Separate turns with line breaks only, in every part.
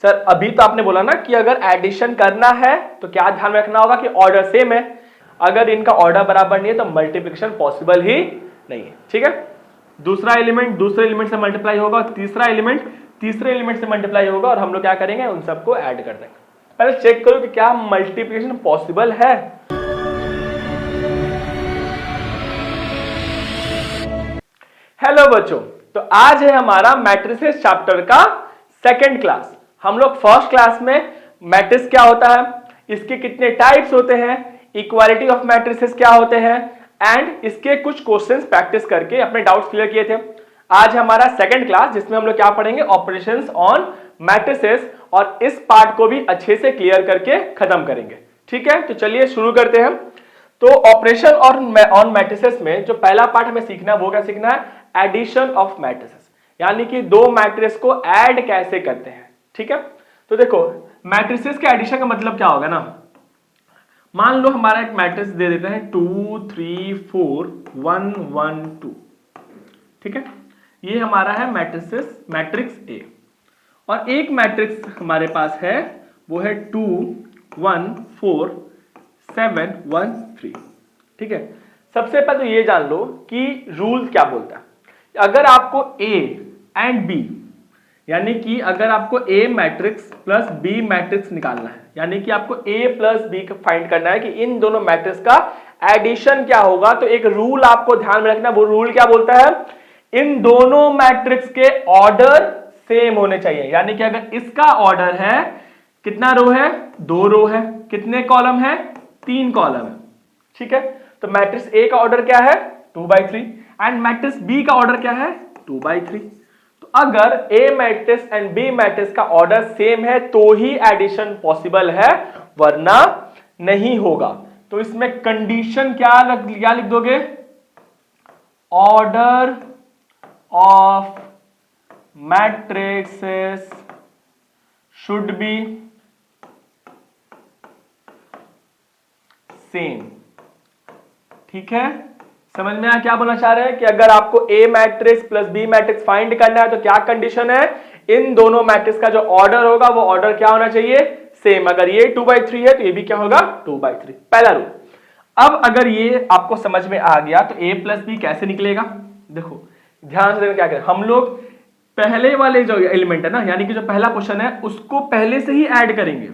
Sir अभी तो आपने बोला ना कि अगर एडिशन करना है तो क्या ध्यान रखना होगा कि ऑर्डर सेम है, अगर इनका ऑर्डर बराबर नहीं है तो मल्टीप्लिकेशन पॉसिबल ही नहीं है। ठीक है, दूसरा एलिमेंट दूसरे एलिमेंट से मल्टीप्लाई होगा और तीसरा एलिमेंट तीसरे एलिमेंट से मल्टीप्लाई होगा और हम लोग क्या करेंगे, उन सबको ऐड कर देंगे। पहले चेक करो कि क्या मल्टीप्लिकेशन पॉसिबल है। हेलो बच्चों, तो आज है हमारा मैट्रिसेस चैप्टर का सेकंड क्लास। हम लोग फर्स्ट क्लास में मैट्रिक्स क्या होता है, इसके कितने टाइप्स होते हैं, इक्वालिटी ऑफ मैट्रिसेस क्या होते हैं एंड इसके कुछ क्वेश्चंस प्रैक्टिस करके अपने डाउट्स क्लियर किए थे। आज हमारा सेकंड क्लास जिसमें हम लोग क्या पढ़ेंगे, ऑपरेशंस ऑन मैट्रिसेस, और इस पार्ट को भी अच्छे से क्लियर करके खत्म करेंगे। ठीक है, तो चलिए शुरू करते हैं। तो ऑपरेशन और ऑन मैट्रिसेस में जो पहला पार्ट हमें सीखना है वो क्या सीखना है, एडिशन ऑफ मैट्रिसेस, यानी कि दो मैट्रिक्स को ऐड कैसे करते हैं। ठीक है, तो देखो मैट्रिसेस के एडिशन का मतलब क्या होगा ना, मान लो हमारा एक मैट्रिक्स दे देते हैं 2 3 4 1 1 2। ठीक है, ये हमारा है मैट्रिक्स ए, और एक मैट्रिक्स हमारे पास है वो है 2 1 4 7 1 3। ठीक है, सबसे पहले तो ये जान लो कि रूल क्या बोलता है। अगर आपको ए एंड बी, यानी कि अगर आपको A matrix plus B matrix निकालना है, यानी कि आपको ए प्लस बी का फाइंड करना है कि इन दोनों मैट्रिक्स का एडिशन क्या होगा, तो एक रूल आपको ध्यान में रखना। वो रूल क्या बोलता है, इन दोनों मैट्रिक्स के ऑर्डर सेम होने चाहिए। यानी कि अगर इसका ऑर्डर है, कितना रो है, 2 रो है, कितने कॉलम है, 3 कॉलम है। ठीक है, तो मैट्रिक्स ए का ऑर्डर क्या है, 2/3, एंड मैट्रिक्स बी का ऑर्डर क्या है, 2/3। तो अगर ए मैट्रिक्स एंड बी मैट्रिक्स का ऑर्डर सेम है तो ही एडिशन पॉसिबल है, वरना नहीं होगा। तो इसमें कंडीशन क्या लिख दोगे, order of matrixes should be same. ठीक है, समझ में आया क्या बोलना चाह रहे हैं कि अगर आपको A matrix plus B matrix find करना है तो क्या कंडीशन है, इन दोनों मैट्रिक्स का जो ऑर्डर होगा वो ऑर्डर क्या होना चाहिए, सेम। अगर ये 2/3 है तो ये भी क्या होगा, 2/3, पहला रूल। अब अगर ये आपको समझ में आ गया तो ए प्लस बी कैसे निकलेगा, देखो ध्यान से देखो क्या करें हम लोग। पहले वाले जो एलिमेंट है ना, यानी कि जो पहला क्वेश्चन है उसको पहले से ही ऐड करेंगे,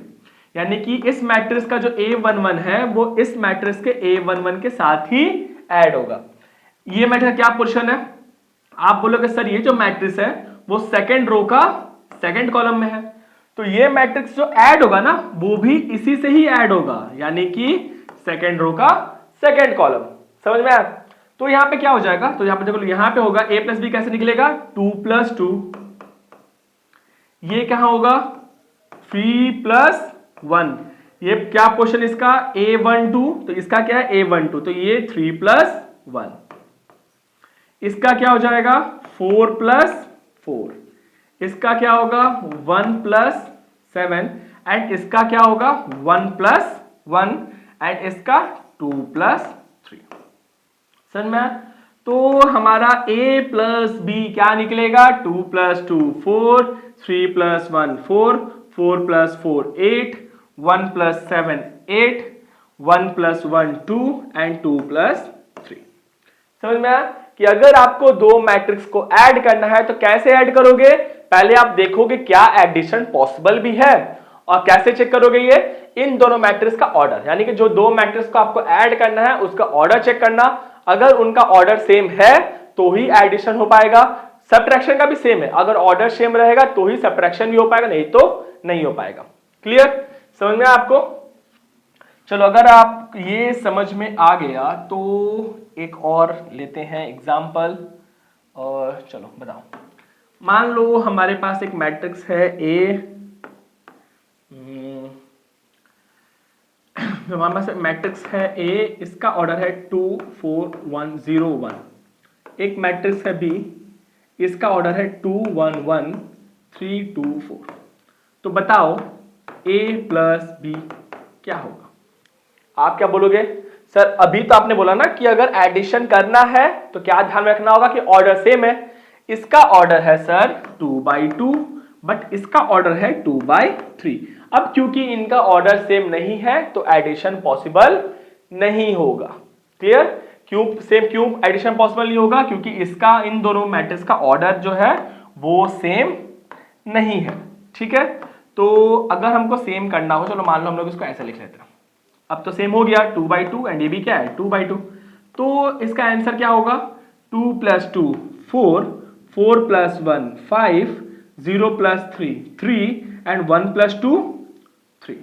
यानी कि इस मैट्रिक्स का जो A11 है वो इस मैट्रिक्स के A11 के साथ ही ऐड होगा। ये मैट्रिक्स क्या पोजीशन है, आप बोलोगे सर ये जो मैट्रिक्स है वो सेकंड रो का सेकंड कॉलम में है, तो ये मैट्रिक्स जो ऐड होगा ना वो भी इसी से ही ऐड होगा, यानी कि सेकंड रो का सेकंड कॉलम। समझ में आया? तो यहां पे क्या हो जाएगा, तो यहां पे देखो यहां पे होगा a प्लस बी कैसे निकलेगा, 2 + 2। ये क्या होगा, 3 + 1। ये क्या पोर्शन इसका, A12, तो इसका क्या है A12, तो ये 3 + 1। इसका क्या हो जाएगा 4 + 4। इसका क्या होगा 1 + 7, एंड इसका क्या होगा 1 + 1, एंड इसका 2 + 3। समझ में? तो हमारा a प्लस बी क्या निकलेगा, 2 + 2 4, 3 + 1 4, 4 + 4 8, 1 + 7 8, 1 + 1 2, एंड 2 + 3। समझ में आया कि अगर आपको दो मैट्रिक्स को ऐड करना है तो कैसे ऐड करोगे, पहले आप देखोगे क्या एडिशन पॉसिबल भी है, और कैसे चेक करोगे ये, इन दोनों मैट्रिक्स का ऑर्डर, यानी कि जो दो मैट्रिक्स को आपको ऐड करना है उसका ऑर्डर चेक करना। अगर उनका ऑर्डर सेम है तो ही एडिशन हो पाएगा। सब्ट्रैक्शन का भी सेम है, अगर ऑर्डर सेम रहेगा तो ही सब्ट्रैक्शन भी हो पाएगा, नहीं तो नहीं हो पाएगा। क्लियर, समझ में आपको? चलो अगर आप ये समझ में आ गया तो एक और लेते हैं एग्जांपल, और चलो बताओ। मान लो हमारे पास एक मैट्रिक्स है A, हमारे पास मैट्रिक्स है A, इसका ऑर्डर है 2 4 1 0 1। एक मैट्रिक्स है B, इसका ऑर्डर है 2 1 1 3 2 4। तो बताओ A + B क्या होगा। आप क्या बोलोगे, सर अभी तो आपने बोला ना कि अगर एडिशन करना है तो क्या ध्यान रखना होगा कि ऑर्डर सेम है। इसका ऑर्डर है सर 2/2, बट इसका ऑर्डर है 2/3। अब क्योंकि इनका ऑर्डर सेम नहीं है तो एडिशन पॉसिबल नहीं होगा। क्लियर? क्यों एडिशन पॉसिबल नहीं होगा? क्योंकि इसका इन दोनों मैट्रिक्स का ऑर्डर जो है वो सेम नहीं है। ठीक है, तो अगर हमको सेम करना हो, चलो मान लो हम लोग इसको ऐसे लिख लेते हैं। अब तो सेम हो गया 2/2 एंड ये भी क्या है 2/2, तो इसका आंसर क्या होगा 2 + 2 4, 4 + 1 5, 0 + 3 3 एंड 1 + 2 3।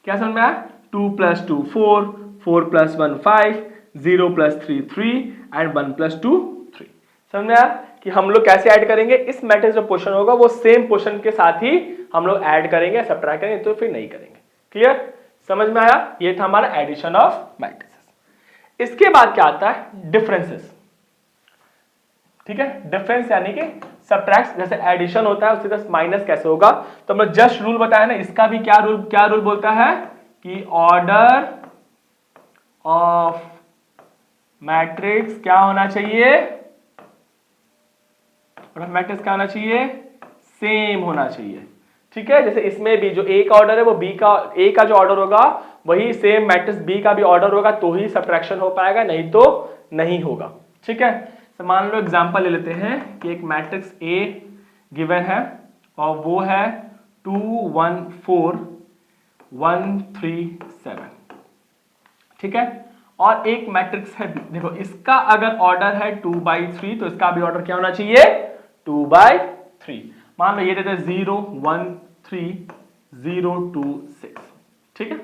क्या समझ में आया? 2 + 2 4, 4 + 1 5, 0 + 3 3 एंड 1 + 2 3। समझ में आया कि हम लोग कैसे ऐड करेंगे? इस मैट्रिक्स जो पोर्शन होगा वो सेम पोर्शन के साथ ही हम लोग ऐड करेंगे, सब्ट्रैक्ट करेंगे, तो फिर नहीं करेंगे। क्लियर? समझ में आया? ये था हमारा एडिशन ऑफ मैट्रिसेस। इसके बाद क्या आता है? डिफरेंसेस। ठीक है, डिफरेंस यानी कि सब्ट्रैक्ट, जैसे एडिशन होता है उससे जस्ट माइनस कैसे होगा, तो हमने जस्ट रूल बताया ना, इसका भी क्या रूल बोलता है कि ऑर्डर ऑफ मैट्रिक्स क्या होना चाहिए? मैट्रिक्स क्या होना चाहिए? सेम होना चाहिए। ठीक है, जैसे इसमें भी जो ए का ऑर्डर है वो बी का, ए का जो ऑर्डर होगा वही सेम मैट्रिक्स बी का भी ऑर्डर होगा, तो ही सब्ट्रैक्शन हो पाएगा, नहीं तो नहीं होगा। ठीक है, तो मान लो एग्जांपल ले लेते हैं कि एक मैट्रिक्स ए गिवन है और वो है 2 1 4 1 3 7। ठीक है, और एक मैट्रिक्स है बी। देखो इसका अगर ऑर्डर है 2/3 तो इसका भी ऑर्डर क्या होना चाहिए 2/3। मान लो ये देते 0 1 3 0 2 6। ठीक है,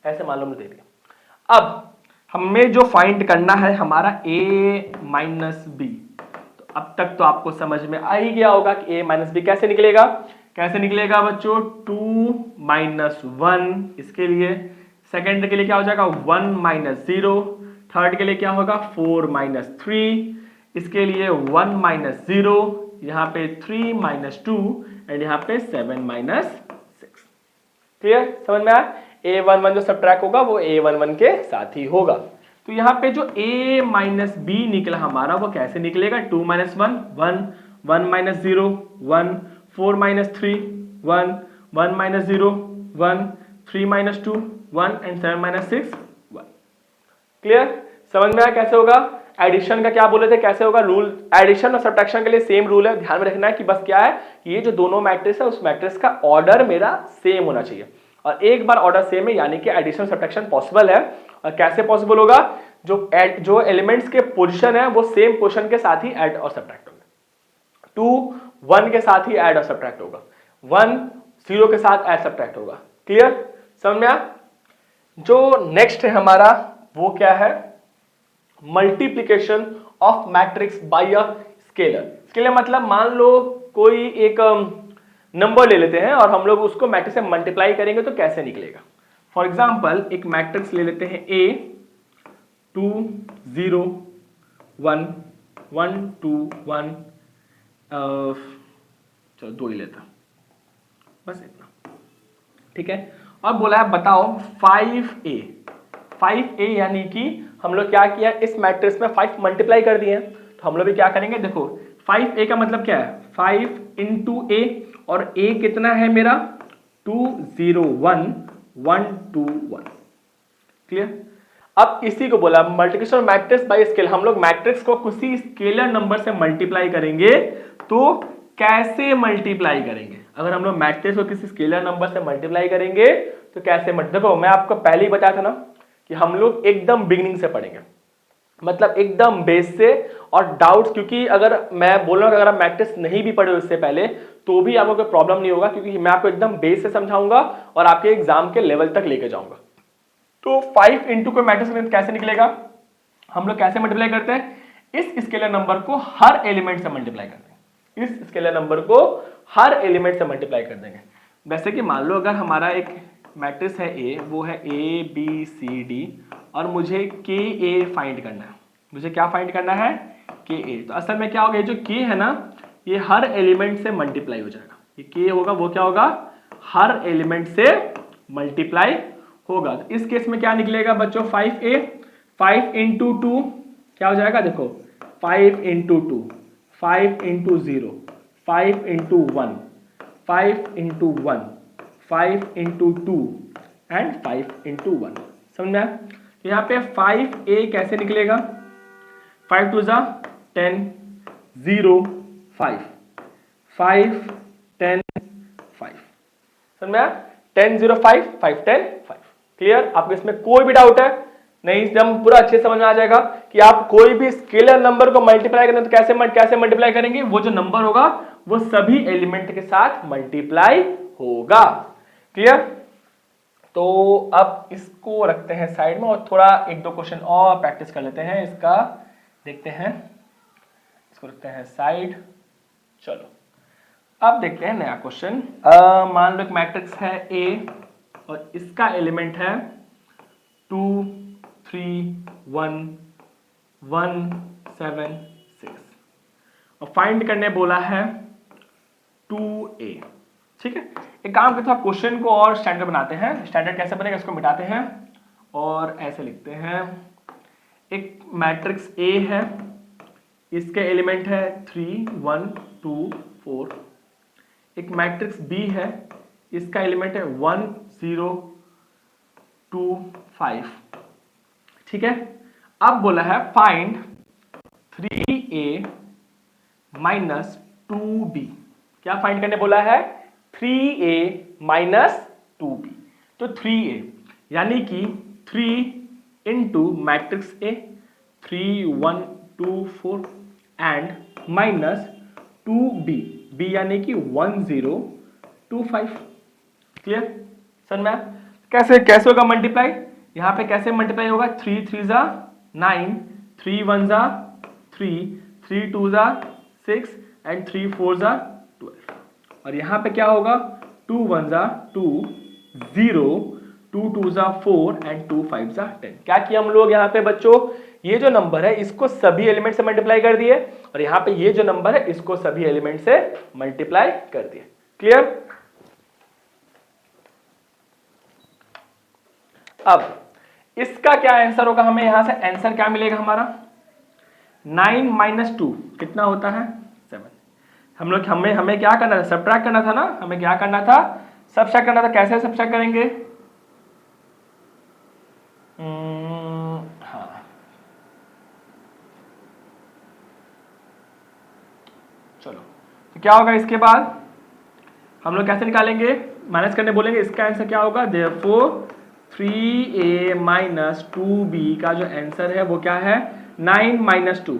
ऐसे मान लो हमने दे दिया। अब हमें जो फाइंड करना है हमारा a - b, तो अब तक तो आपको समझ में आ ही गया होगा कि a - b कैसे निकलेगा। कैसे निकलेगा बच्चों? 2 - 1 इसके लिए, सेकंड के लिए क्या हो जाएगा 1 - 0, थर्ड के लिए क्या होगा 4 - 3, इसके लिए 1 - 0, यहाँ पे 3 - 2 एंड यहाँ पे 7 - 6। क्लियर? समझ में आया? a11 जो सब्ट्रैक्ट होगा वो a11 के साथ ही होगा। तो यहाँ पे जो a - b निकला हमारा वो कैसे निकलेगा? 2 - 1 1, 1 - 0 1, 4 - 3 1, 1 - 0 1, 3 - 2 1 एंड 7 - 6 1। क्लियर? समझ में आया कैसे होगा? एडिशन का क्या बोले थे, कैसे होगा रूल? एडिशन और सब्ट्रैक्शन के लिए सेम रूल है, ध्यान में रखना है कि बस क्या है, ये जो दोनों मैट्रिक्स है उस मैट्रिक्स का ऑर्डर मेरा सेम होना चाहिए, और एक बार ऑर्डर सेम है यानी कि एडिशन सब्ट्रैक्शन पॉसिबल है। और कैसे पॉसिबल होगा? जो एलिमेंट्स के पोजीशन है वो सेम पोजीशन के साथ ही ऐड और सब्ट्रैक्ट होगा। 2 1 के साथ ही ऐड और सब्ट्रैक्ट होगा, 1 0 के साथ ऐड सब्ट्रैक्ट होगा। क्लियर? समझ में आया? जो नेक्स्ट है हमारा वो क्या है? Multiplication of matrix bye a scalar. Scalar मतलब मान लो कोई एक नंबर ले लेते हैं और हम लोग उसको मैट्रिक्स से मल्टीप्लाई करेंगे तो कैसे निकलेगा। फॉर एग्जांपल एक मैट्रिक्स ले लेते हैं a 2 0 1 1 2 1, चलो 2 ही लेता, बस इतना। ठीक है, अब बोला है बताओ 5a। 5a यानी कि हम लोग क्या किया, इस मैट्रिक्स में 5 मल्टीप्लाई कर दिए, तो हम लोग भी क्या करेंगे, देखो 5a का मतलब क्या है 5 × a, और a कितना है मेरा 2 0 1 1 2 1। क्लियर? अब इसी को बोला मल्टीप्लिकेशन मैट्रिक्स बाय स्केल। हम लोग मैट्रिक्स को किसी स्केलर नंबर से मल्टीप्लाई करेंगे तो कैसे मल्टीप्लाई करेंगे? अगर हम लोग मैट्रिक्स को किसी स्केलर नंबर से मल्टीप्लाई करेंगे तो कैसे देखो मैं आपको पहले ही बताया था ना कि हम लोग एकदम बिगिनिंग से पढ़ेंगे, मतलब एकदम बेस से, और डाउट्स, क्योंकि अगर मैं बोल रहा हूं अगर आप मैट्रिक्स नहीं भी पढ़े इससे पहले तो भी आपको कोई प्रॉब्लम नहीं होगा, क्योंकि मैं आपको एकदम बेस से समझाऊंगा और आपके एग्जाम के लेवल तक लेके जाऊंगा। तो 5 × कोई मैट्रिक्स कैसे निकलेगा, हम लोग कैसे मल्टीप्लाई करते हैं, इस स्केलर नंबर को हर एलिमेंट से मल्टीप्लाई कर देंगे, इस स्केलर नंबर को हर एलिमेंट से मल्टीप्लाई कर देंगे। वैसे कि मान लो अगर हमारा एक मैट्रिक्स है ए, वो है ए बी सी डी, और मुझे के ए फाइंड करना है, मुझे क्या फाइंड करना है के ए, तो असल में क्या होगा, ये जो के है ना ये हर एलिमेंट से मल्टीप्लाई हो जाएगा, ये के होगा वो क्या होगा हर एलिमेंट से मल्टीप्लाई होगा। तो इस केस में क्या निकलेगा बच्चों 5a, 5 × 2 क्या हो जाएगा, देखो 5 × 2 5 × 0 5 into 1, 5 into 1, 5 into 2 and 5 into 1। समझ में आया? तो यहाँ पे 5a कैसे निकलेगा? 5 टू ज़ा 10, 0 5, 5 10 5। समझ में आया? 10 0 5, 5 10 5। क्लियर? आपको इसमें कोई भी डाउट है? नहीं, एकदम पूरा अच्छे समझ में आ जाएगा कि आप कोई भी स्केलर नंबर को मल्टीप्लाई करें तो कैसे मल्टीप्लाई करेंगे? वो जो नंबर होगा वो सभी एलिमेंट के साथ मल्टीप्लाई होगा। क्लियर? तो अब इसको रखते हैं साइड में और थोड़ा एक दो क्वेश्चन और प्रैक्टिस कर लेते हैं। इसका देखते हैं, इसको रखते हैं साइड। चलो अब देखते हैं नया क्वेश्चन। मान लो एक मैट्रिक्स है A और इसका एलिमेंट है 2 3 1 1 7 6 और फाइंड करने बोला है 2a। ठीक है, एक काम करते हैं, क्वेश्चन को और स्टैंडर्ड बनाते हैं। स्टैंडर्ड कैसे बनेगा इसको मिटाते हैं और ऐसे लिखते हैं। एक मैट्रिक्स A है, इसके एलिमेंट है 3 1 2 4। एक मैट्रिक्स B है, इसका एलिमेंट है 1 0 2 5। ठीक है, अब बोला है फाइंड 3a माइनस 2b। क्या फाइंड करने बोला है? 3a minus 2b। तो 3a यानी कि 3 into matrix A 3 1 2 4 and minus 2b, b यानी कि 1 0 2 5। क्लियर? समझ में? कैसे होगा मल्टीप्लाई? यहाँ पे कैसे मल्टीप्लाई होगा? 3 3 जा 9, 3 1 जा 3, 3 2 जा 6 एंड 3 4 जा 12। और यहाँ पे क्या होगा? 2 1 जा 2, 0, 2 2 जा 4 एंड 2 5 जा 10। क्या किया हम लोग यहाँ पे बच्चों? ये जो नंबर है इसको सभी एलिमेंट से मल्टीप्लाई कर दिए और यहाँ पे ये जो नंबर है इसको सभी एलिमेंट से मल्टीप्लाई कर दिए। क्लियर? अब इसका क्या आंसर होगा? हमें यहां से आंसर क्या मिलेगा हमारा? 9 माइनस 2 कितना होता है? 7। हमें क्या करना था? सब्ट्रैक्ट करना था ना। हमें क्या करना था? सब्ट्रैक्ट करना था। कैसे सब्ट्रैक्ट करेंगे? हाँ, चलो तो क्या होगा इसके बाद? हम लोग कैसे निकालेंगे? माइनस करने बोलेंगे। इसका आंसर क्या होगा? देयरफॉर 3a माइनस 2b का जो आंसर है वो क्या है? 9 minus 2,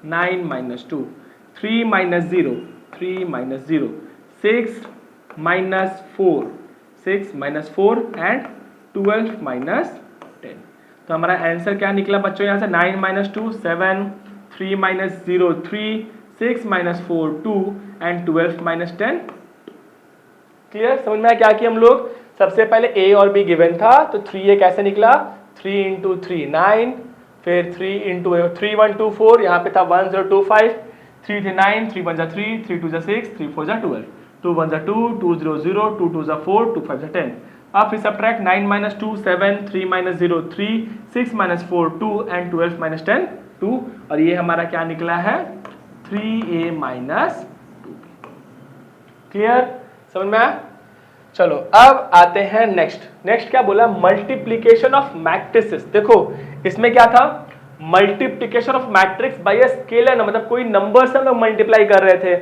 9 minus 2, 3 minus 0, 3 minus 0, 6 minus 4, 6 minus 4 and 12 minus 10। तो हमारा आंसर क्या निकला बच्चों? यहाँ से 9 minus 2 7, 3 minus 0 3, 6 minus 4 2 and 12 minus 10। Clear? समझ में आया क्या कि हम लोग सबसे पहले a और b गिवन था तो 3a कैसे निकला? 3 इंटू 3 9, फिर 3 इंटू 3 1 2 4, यहाँ पे था 1 0 2 5, 3 3 9, 3 1 जा 3, 3 2 जा 6, 3 4 जा 12, 2 1 जा 2, 2 0 0, 2 2 जा 4, 2 5 जा 10। अब फिर subtract 9 minus 2 7, 3 minus 0 3, 6 minus 4 2 and 12 minus 10 2। और ये हमारा क्या निकला है? 3a minus 2b। क्लियर? समझ में आया? चलो अब आते हैं नेक्स्ट क्या बोला? Multiplication of matrices. देखो इसमें क्या था? Multiplication of matrix bye a scalar number, मतलब कोई नंबर से हम लोग मल्टीप्लाई कर रहे थे।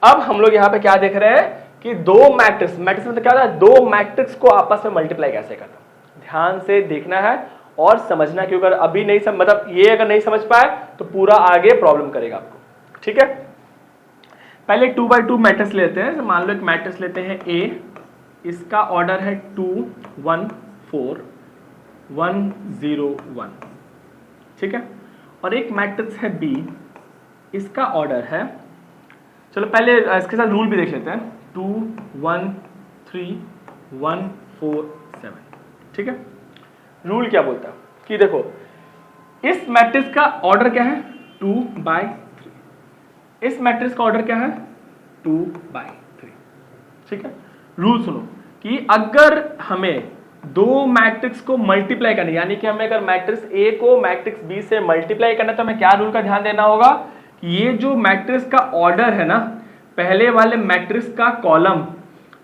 अब हम लोग यहाँ पे क्या देख रहे हैं कि दो मैट्रिक्स मतलब क्या था? दो मैट्रिक्स को आपस में मल्टीप्लाई कैसे करना। ध्यान से देखना है और समझना, क्योंकि अगर अभी नहीं मतलब ये अगर नहीं समझ पाए तो पूरा आगे प्रॉब्लम करेगा आपको। ठीक है, पहले 2 by 2 मैट्रिक्स लेते हैं। मान लो एक मैट्रिक्स लेते हैं A, इसका ऑर्डर है 2 1 4 1 0 1। ठीक है, और एक मैट्रिक्स है B, इसका ऑर्डर है, चलो पहले इसके साथ रूल भी देख लेते हैं, 2 1 3 1 4 7। ठीक है, रूल क्या बोलता है कि देखो इस मैट्रिक्स का ऑर्डर क्या है? 2 by 3। इस मैट्रिक्स का ऑर्डर क्या है? 2 by 3। ठीक है, रूल सुनो कि अगर हमें दो मैट्रिक्स को मल्टीप्लाई करना, यानी कि हमें अगर मैट्रिक्स A को मैट्रिक्स B से मल्टीप्लाई करना, तो हमें क्या रूल का ध्यान देना होगा कि ये जो मैट्रिक्स का ऑर्डर है ना, पहले वाले मैट्रिक्स का कॉलम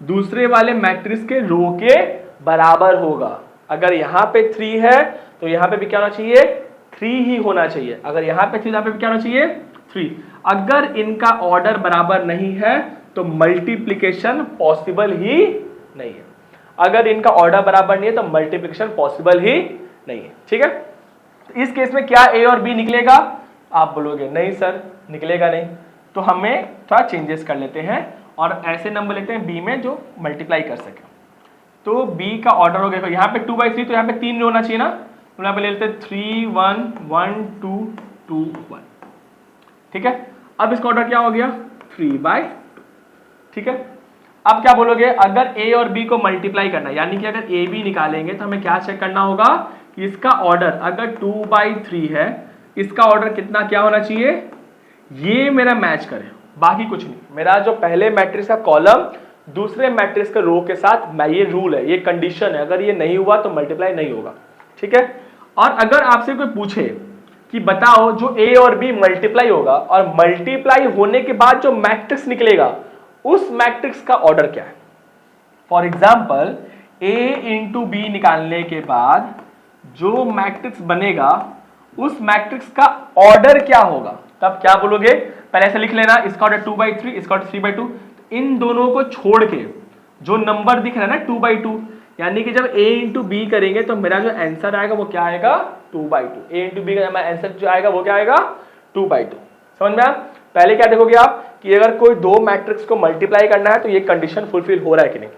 दूसरे वाले मैट्रिक्स के रो के बराबर होगा। अगर यहां पे 3 है तो यहां पे भी क्या होना चाहिए, 3 ही होना चाहिए। अगर यहां पे 3 यहां पे भी क्या होना चाहिए, 3। अगर इनका ऑर्डर बराबर नहीं है तो मल्टीप्लिकेशन पॉसिबल ही नहीं है। अगर इनका ऑर्डर बराबर नहीं है तो मल्टीप्लिकेशन पॉसिबल ही नहीं है। ठीक है, तो इस केस में क्या ए और बी निकलेगा? आप बोलोगे नहीं सर निकलेगा नहीं, तो हमें थोड़ा चेंजेस कर लेते हैं और ऐसे नंबर लेते हैं बी में जो मल्टीप्लाई कर सके। तो बी का ऑर्डर हो गया, यहाँ पे 2/3 तो यहाँ पे 3 होना चाहिए ना, तो यहाँ पे ले लेते हैं 3 1 1 2 2 1। ठीक है, अब इसका ऑर्डर क्या हो गया 3/2। ठीक है, अब क्या बोलोगे, अगर ए और बी को मल्टीप्लाई करना है, यानी कि अगर ए बी निकालेंगे तो हमें क्या चेक करना होगा कि इसका ऑर्डर अगर 2/3 है, इसका ऑर्डर कितना क्या होना चाहिए, ये मेरा मैच करे, बाकी कुछ नहीं। मेरा जो पहले मैट्रिक्स का कॉलम दूसरे मैट्रिक्स के रो के साथ, ये रूल है, ये कंडीशन है, अगर ये नहीं हुआ तो मल्टीप्लाई नहीं होगा। ठीक है, और अगर आपसे कोई पूछे कि बताओ जो ए और बी मल्टीप्लाई होगा और मल्टीप्लाई होने के बाद जो मैट्रिक्स निकलेगा उस मैट्रिक्स का ऑर्डर क्या है। For example A into B निकालने के बाद जो मैट्रिक्स बनेगा उस मैट्रिक्स का ऑर्डर क्या होगा, तब क्या बोलोगे, पहले ऐसे लिख लेना, इसका ऑर्डर 2/3, इसका ऑर्डर 3/2। इन दोनों को छोड़ के जो नंबर दिख रहा है ना 2/2, यानी कि जब a इंटू बी करेंगे तो मेरा जो आंसर आएगा वो क्या आएगा 2/2। a इंटू बी का आंसर जो आएगा वो क्या आएगा 2/2। समझ में आया? पहले क्या देखोगे आप कि अगर कोई दो मैट्रिक्स को मल्टीप्लाई करना है तो ये कंडीशन फुलफिल हो रहा है कि नहीं,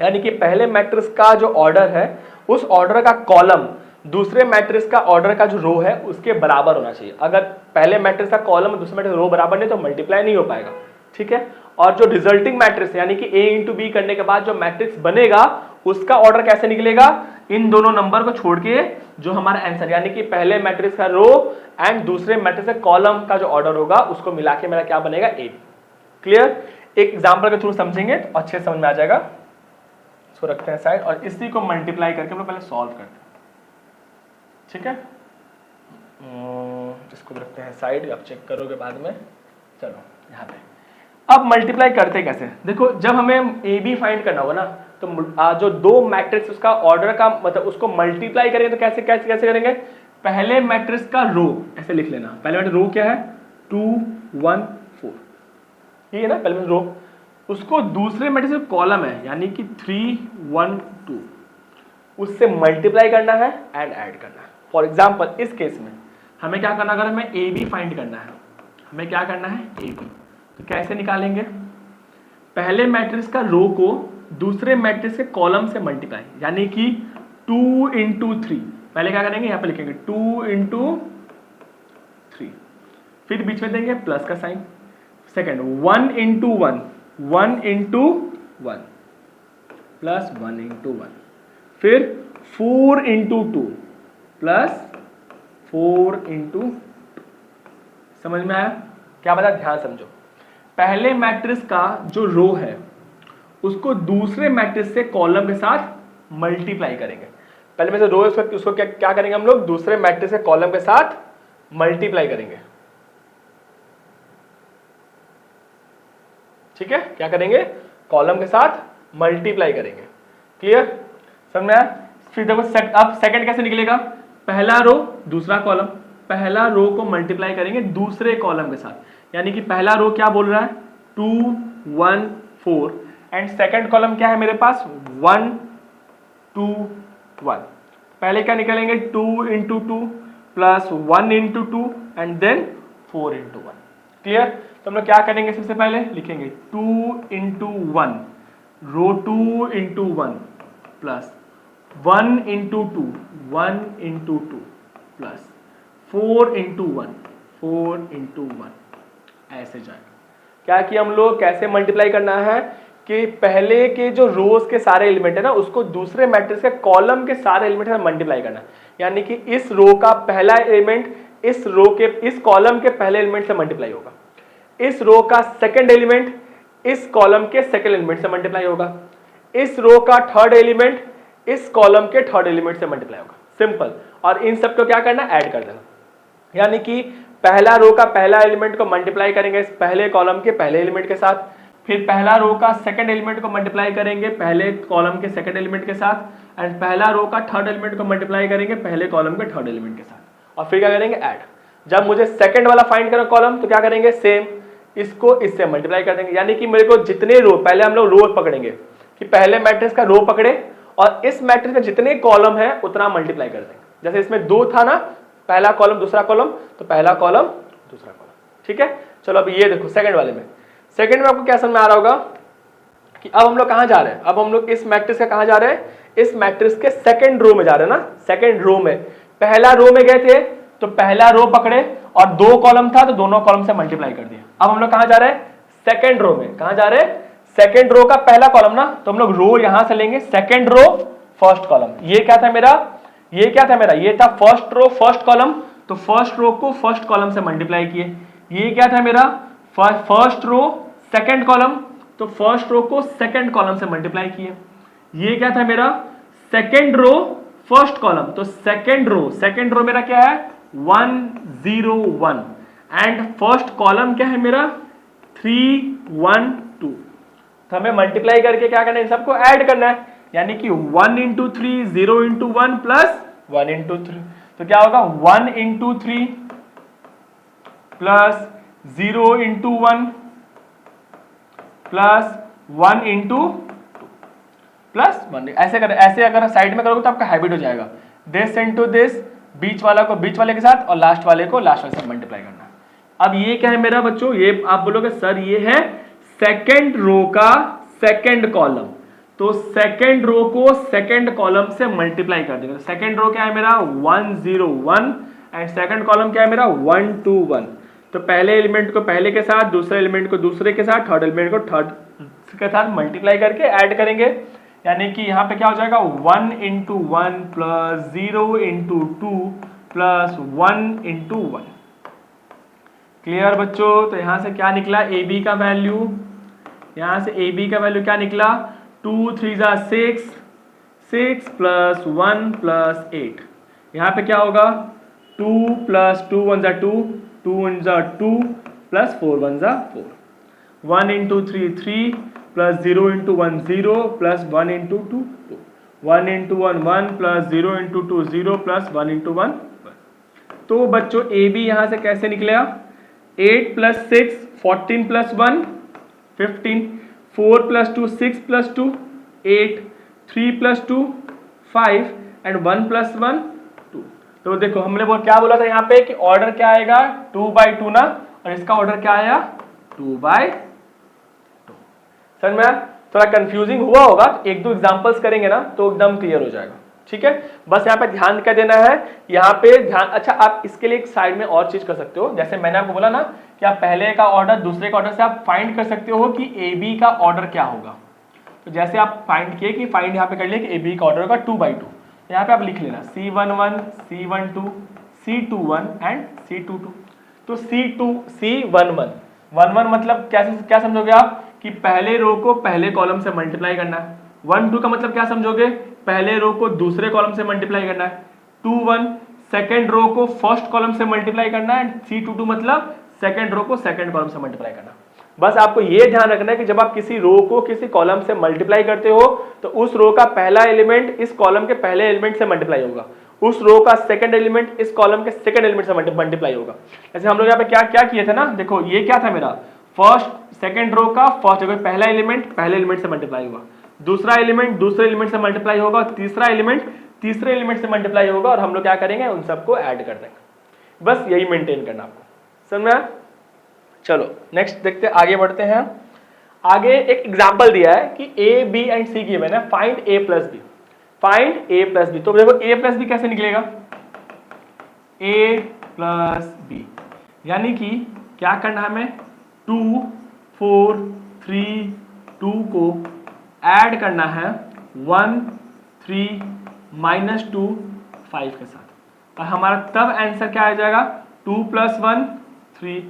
यानी कि पहले मैट्रिक्स का जो ऑर्डर है उस ऑर्डर का कॉलम दूसरे मैट्रिक्स का ऑर्डर का जो रो है उसके बराबर होना चाहिए। अगर पहले मैट्रिक्स का कॉलम दूसरे मैट्रिक्स रो बराबर नहीं तो मल्टीप्लाई नहीं हो पाएगा। ठीक है, और जो रिजल्टिंग मैट्रिक्स यानी कि a इंटू बी करने के बाद जो मैट्रिक्स बनेगा उसका ऑर्डर कैसे निकलेगा, इन दोनों नंबर को छोड़ के जो हमारा आंसर यानी कि पहले मैट्रिक्स का रो एंड दूसरे मैट्रिक्स का कॉलम का जो ऑर्डर होगा उसको मिला के मेरा क्या बनेगा a। क्लियर? एक एग्जांपल के थ्रू समझेंगे तो अच्छे समझ में आ जाएगा। इसको रखते हैं साइड और इसी को मल्टीप्लाई करके हम लोग पहले सॉल्व करते हैं। ठीक है, इसको रखते हैं साइड, आप चेक करोगे बाद में। चलो यहाँ पे अब मल्टीप्लाई करते कैसे, देखो जब हमें ए बी फाइंड करना होगा ना तो जो दो मैट्रिक्स उसका ऑर्डर का मतलब उसको मल्टीप्लाई करेंगे तो कैसे कैसे कैसे करेंगे, पहले मैट्रिक्स का रो ऐसे लिख लेना। पहले मैट्रिक्स रो क्या है 2 1 4, ये है ना पहले रो, उसको दूसरे मैट्रिक्स का कॉलम है यानी कि 3 1 2, उससे मल्टीप्लाई करना है एंड ऐड करना है। फॉर एग्जाम्पल इस केस में हमें क्या करना, अगर हमें ए बी फाइंड करना है, हमें क्या करना है ए बी, तो कैसे निकालेंगे, पहले मैट्रिक्स का रो को दूसरे मैट्रिक्स के कॉलम से मल्टीप्लाई, यानी कि 2 इंटू 3, पहले क्या करेंगे यहां पे लिखेंगे 2 इंटू 3, फिर बीच में देंगे प्लस का sign, second 1 into 1 1 into 1 plus 1 into 1, फिर 4 इंटू 2 प्लस 4 इंटू 2। समझ में आया क्या बता, ध्यान समझो, पहले मैट्रिक्स का जो रो है उसको दूसरे मैट्रिक्स से कॉलम के साथ मल्टीप्लाई करेंगे। पहले में से रो है उसको क्या करेंगे हम लोग, दूसरे मैट्रिक्स के कॉलम के साथ मल्टीप्लाई करेंगे। ठीक है, क्या करेंगे, कॉलम के साथ मल्टीप्लाई करेंगे। क्लियर? समझ में आया? फिर देखो अब सेकंड कैसे निकलेगा, पहला रो दूसरा कॉलम, पहला रो को मल्टीप्लाई करेंगे दूसरे कॉलम के साथ, यानी कि पहला रो क्या बोल रहा है 2 1 4 एंड सेकंड कॉलम क्या है मेरे पास 1 2 1। पहले क्या निकालेंगे 2 into 2 plus 1 into 2 and then 4 into 1। Clear? तो हम लोग क्या करेंगे, सबसे पहले लिखेंगे 2 into 1 row 2 into 1 plus 1 into 2 1 into 2 plus 4 into 1 4 into 1, ऐसे जाएगा। क्या किया हम लोग, कैसे मल्टीप्लाई करना है कि पहले के जो रोज के सारे एलिमेंट है ना उसको दूसरे मैट्रिक्स के कॉलम के सारे एलिमेंट से मल्टीप्लाई करना, यानी कि इस रो का पहला एलिमेंट इस रो के इस कॉलम के पहले एलिमेंट से मल्टीप्लाई होगा, इस रो का सेकंड एलिमेंट इस कॉलम के सेकंड एलिमेंट से मल्टीप्लाई होगा, इस रो का थर्ड एलिमेंट इस कॉलम के थर्ड एलिमेंट से मल्टीप्लाई होगा। सिंपल। और इन सब को क्या करना, ऐड कर देना, यानी कि पहला रो का पहला एलिमेंट को मल्टीप्लाई करेंगे इस पहले कॉलम के पहले एलिमेंट के साथ, फिर पहला रो का सेकंड एलिमेंट को मल्टीप्लाई करेंगे पहले कॉलम के सेकंड एलिमेंट के साथ, एंड पहला रो का थर्ड एलिमेंट को मल्टीप्लाई करेंगे पहले कॉलम के थर्ड एलिमेंट के साथ, और फिर क्या करेंगे ऐड। जब मुझे सेकंड वाला फाइंड करना कॉलम तो क्या करेंगे सेम, इसको इससे मल्टीप्लाई कर देंगे, यानी कि मेरे को जितने रो, पहले हम लोग रो पकड़ेंगे कि पहले मैट्रिक्स का रो पकड़े और इस मैट्रिक्स का जितने कॉलम है उतना मल्टीप्लाई कर देंगे। जैसे इसमें 2 था ना, पहला कॉलम दूसरा कॉलम, तो पहला कॉलम दूसरा कॉलम, ठीक है। चलो अब ये देखो सेकंड वाले में, सेकंड में आपको क्या समझ में आ रहा होगा कि अब हम लोग कहां जा रहे हैं, अब हम लोग इस मैट्रिक्स का कहां जा रहे हैं, इस मैट्रिक्स के सेकंड रो में जा रहे हैं ना। सेकंड रो में, पहला रो में गए थे तो पहला रो पकड़े और 2 कॉलम था तो दोनों कॉलम से मल्टीप्लाई कर दिया। अब हम लोग कहां जा रहे हैं, सेकंड रो में। कहां जा रहे हैं, सेकंड रो का पहला कॉलम ना, तो हम लोग रो यहां से लेंगे, सेकंड रो फर्स्ट कॉलम। ये क्या था मेरा, ये क्या था मेरा, ये था फर्स्ट रो फर्स्ट कॉलम, तो फर्स्ट रो को फर्स्ट कॉलम से मल्टीप्लाई किए। ये क्या था मेरा, फर्स्ट रो सेकंड कॉलम, तो फर्स्ट रो को सेकंड कॉलम से मल्टीप्लाई किए। ये क्या था मेरा, सेकंड रो फर्स्ट कॉलम, तो सेकंड रो मेरा क्या है 1 0 1, एंड फर्स्ट कॉलम क्या है मेरा 3 1 2। तो हमें मल्टीप्लाई करके क्या करना है, इन सबको ऐड करना है, यानी कि 1 into 3 0 into 1 प्लस 1 into 3, तो क्या होगा 1 into 3 plus 0 into 1 plus 1 into 2 plus 1। ऐसे अगर साइड में करोगे तो आपका हैबिट हो जाएगा, दिस इंटू दिस, बीच वाला को बीच वाले के साथ और लास्ट वाले को लास्ट वाले से मल्टीप्लाई करना। अब ये क्या है मेरा बच्चों, ये आप बोलोगे सर ये है सेकंड रो का सेकंड कॉलम, तो सेकंड रो को सेकंड कॉलम से मल्टीप्लाई कर देंगे। सेकंड रो क्या है मेरा 1 0 1, एंड सेकंड कॉलम क्या है मेरा 1 2 1। तो पहले एलिमेंट को पहले के साथ, दूसरे एलिमेंट को दूसरे के साथ, थर्ड एलिमेंट को थर्ड के साथ मल्टीप्लाई करके ऐड करेंगे, यानी कि यहाँ पे क्या हो जाएगा 1 into 1 plus 0 into 2 plus 1 into 1। Clear बच्चों, तो यहाँ से क्या निकला ए बी का वैल्यू, यहाँ से ए बी का वैल्यू क्या निकला 2 3 6, 6 प्लस 1 प्लस 8। यहाँ पे क्या होगा 2 plus 2 1 2, 2 1 2 plus 4 1 4, 1 into 3 3 plus 0 into 1 0 plus 1 into 2 2, 1 into 1 1 plus 0 into 2 0 plus 1 into 1 1। तो बच्चों ए बी यहाँ से कैसे निकलेगा, 8 plus 6 14 plus 1 15, 4 plus 2 6 plus 2 8, 3 plus 2 5 and 1 plus 1 2। तो देखो हमने क्या बोला था यहाँ पे कि ऑर्डर क्या आएगा 2/2 ना, और इसका ऑर्डर क्या आया 2/2। समझ में थोड़ा कंफ्यूजिंग हुआ होगा, एक दो एग्जांपल्स करेंगे ना तो एकदम क्लियर हो जाएगा, ठीक है। बस यहाँ पे ध्यान क्या देना है, यहाँ पे ध्यान। अच्छा आप इसके लिए एक साइड में और चीज कर सकते हो, जैसे मैंने आपको बोला ना कि आप पहले का ऑर्डर दूसरे का ऑर्डर से आप फाइंड कर सकते हो कि ए बी का ऑर्डर क्या होगा। तो जैसे आप फाइंड किए कि फाइंड यहाँ पे कर लिए कि ए बी का ऑर्डर होगा 2/2, यहाँ पे आप लिख लेना C11 C12 C21 and C22। तो C11 मतलब क्या समझोगे आप कि पहले रो को पहले कॉलम से मल्टीप्लाई करना है। 1 2 का मतलब क्या समझोगे, पहले रो को दूसरे कॉलम से मल्टीप्लाई करना है। 2 1 सेकंड रो को फर्स्ट कॉलम से मल्टीप्लाई करना है। C22 मतलब सेकंड रो को सेकंड कॉलम से मल्टीप्लाई करना। बस आपको ये ध्यान रखना है कि जब आप किसी रो को किसी कॉलम से मल्टीप्लाई करते हो तो उस रो का पहला एलिमेंट इस कॉलम के पहले एलिमेंट से मल्टीप्लाई होगा, उस रो का सेकंड एलिमेंट इस कॉलम के सेकंड एलिमेंट से मल्टीप्लाई होगा। जैसे हम लोग यहाँ पे क्या किए थे ना, देखो ये क्या था मेरा फर्स्ट सेकंड रो का फर्स्ट पहला एलिमेंट पहले एलिमेंट से मल्टीप्लाई होगा, दूसरा एलिमेंट दूसरे एलिमेंट से मल्टीप्लाई होगा, तीसरा एलिमेंट तीसरे एलिमेंट से मल्टीप्लाई होगा, और हम लोग क्या करेंगे उन सबको ऐड कर देंगे। बस यही मेंटेन करना आपको, समझ में आया? चलो नेक्स्ट देखते आगे बढ़ते हैं। आगे एक एग्जांपल दिया है कि A B and C given है, find A plus B. Find A plus B, तो देखो ए प्लस बी कैसे निकलेगा, ए प्लस बी यानी कि क्या करना है हमें 2 4 3 2 को ऐड करना है 1 3 -2 5 के साथ, और हमारा तब आंसर क्या आ जाएगा 2 + 1 3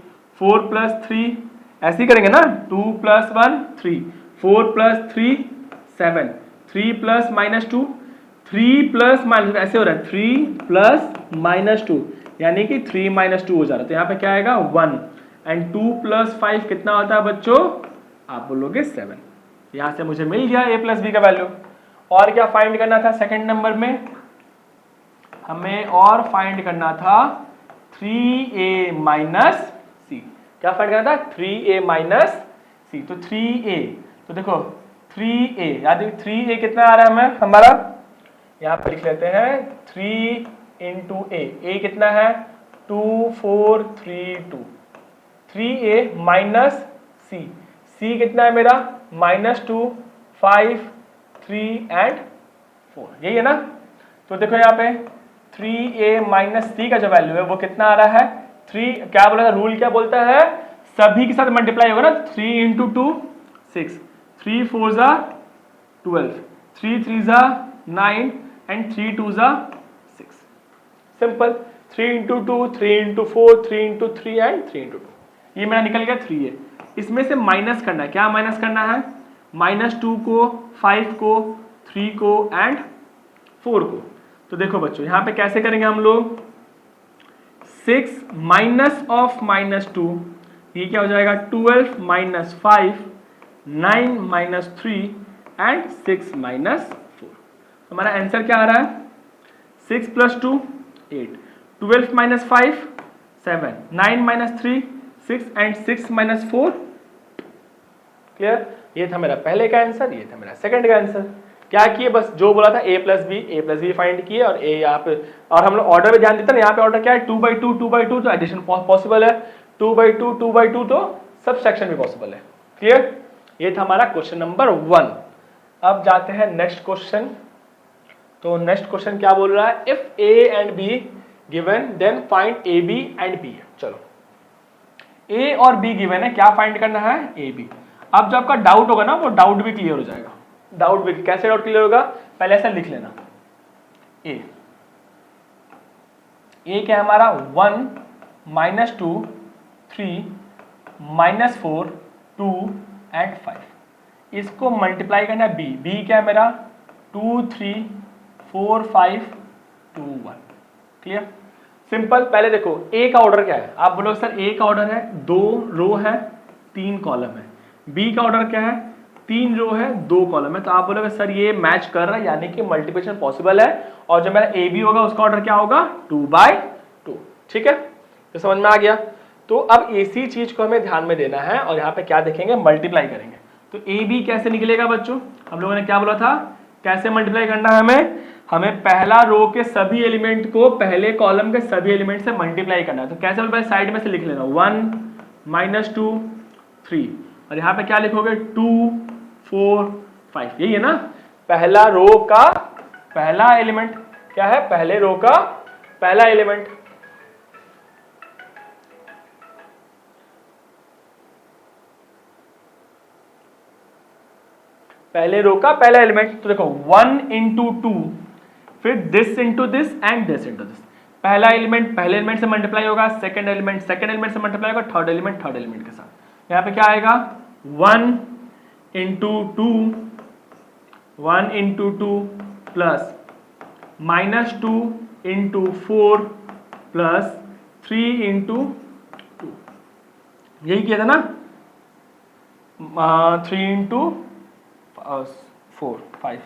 4 + 3, ऐसे ही करेंगे ना 2 + 1 3 4 + 3 7 3 + -2 3 + ऐसे हो रहा है 3 + -2 यानी कि 3 माइनस 2 हो जा रहा है, तो यहाँ पे क्या आएगा 1 एंड 2 प्लस 5 कितना होता है बच्चों, आप बोलोगे 7। यहाँ से मुझे मिल गया a प्लस बी का वैल्यू। और क्या फाइंड करना था सेकंड नंबर में, हमें और फाइंड करना था 3a माइनस सी। क्या फाइंड करना था 3a माइनस सी, तो 3a, तो देखो 3a याद 3a कितना आ रहा है हमें, हमारा यहाँ पे लिख लेते हैं 3 इंटू a कितना है 2 4 3 2, 3a माइनस c कितना है मेरा -2 5 3 एंड 4, यही है ना। तो देखो यहाँ पे 3a माइनस सी का जो वैल्यू है वो कितना आ रहा है 3, क्या बोला था रूल क्या बोलता है, सभी के साथ मल्टीप्लाई होगा ना, 3 इंटू 2 6, 3 4 जा 12, 3 3 जा 9 एंड 3 2 जा 6, simple. 3 into 2 3 into 4 3 into 3 and 3 into 2, ये मेरा निकल गया 3a। इसमें से माइनस करना है, क्या माइनस करना है, -2 को 5 को 3 को एंड 4 को। तो देखो बच्चों यहाँ पे कैसे करेंगे हम लोग, 6 माइनस ऑफ -2, ये क्या हो जाएगा 12 माइनस 5 9 माइनस 3 एंड 6 माइनस 4। हमारा आंसर क्या आ रहा है 6 plus 2 8, 12 minus 5 7, 9 minus 3 6 and 6 minus 4। Clear, ये था मेरा पहले का आंसर, ये था मेरा सेकंड का आंसर। क्या किए, बस जो बोला था a प्लस बी फाइंड किए और a यहाँ पे, और हम लोग ऑर्डर में ध्यान देते हैं, यहाँ पे ऑर्डर क्या है 2/2 2/2, तो एडिशन पॉसिबल है, 2/2 2/2 तो सब्सट्रैक्शन भी पॉसिबल है। क्लियर, ये था हमारा क्वेश्चन नंबर 1। अब जाते हैं नेक्स्ट क्वेश्चन। तो नेक्स्ट क्वेश्चन क्या बोल रहा है, if a and b given then find ab and b। चलो a और b गिवन है, क्या फाइंड करना है ab। अब जो आपका डाउट होगा ना वो डाउट भी क्लियर हो जाएगा। डाउट भी कैसे डाउट क्लियर होगा, पहले ऐसा लिख लेना, a क्या है हमारा 1 -2 3 -4 2 एंड 5, इसको मल्टीप्लाई करना है b क्या है मेरा 2 3 4 5 2 1। Clear, simple. पहले देखो a का ऑर्डर क्या है, आप बोलो सर a का ऑर्डर है 2 रो है 3 कॉलम है, b का ऑर्डर क्या है 3 रो है 2 कॉलम है, तो आप बोलोगे सर ये मैच कर रहा है यानी कि मल्टीप्लिकेशन पॉसिबल है, और जो मेरा a b होगा उसका ऑर्डर क्या होगा 2/2। ठीक है, तो समझ में आ गया। तो अब इसी चीज को हमें ध्यान में देना है और यहाँ पे क्या देखेंगे मल्टीप्लाई करेंगे। तो a b कैसे निकलेगा बच्चों, हम लोगों ने क्या बोला था, कैसे मल्टीप्लाई करना है हमें पहला रो के सभी एलिमेंट को पहले कॉलम के सभी एलिमेंट से मल्टीप्लाई करना है। तो कैसे बोल, साइड में से लिख लेना 1 -2 3, और यहाँ पे क्या लिखोगे 2 4 5, यही है ना। पहला रो का पहला एलिमेंट क्या है, पहले रो का पहला एलिमेंट, पहले रो का पहला एलिमेंट। तो देखो 1 इंटू 2, फिर this into this and this into this. पहला एलिमेंट पहले एलिमेंट से मल्टीप्लाई होगा, सेकंड एलिमेंट सेकंड एलिमेंट से मल्टीप्लाई होगा, थर्ड एलिमेंट के साथ। यहाँ पे क्या आएगा 1 into 2 1 into 2 plus -2 into 4 plus 3 into 2, यही किया था ना 3 इंटू 4 5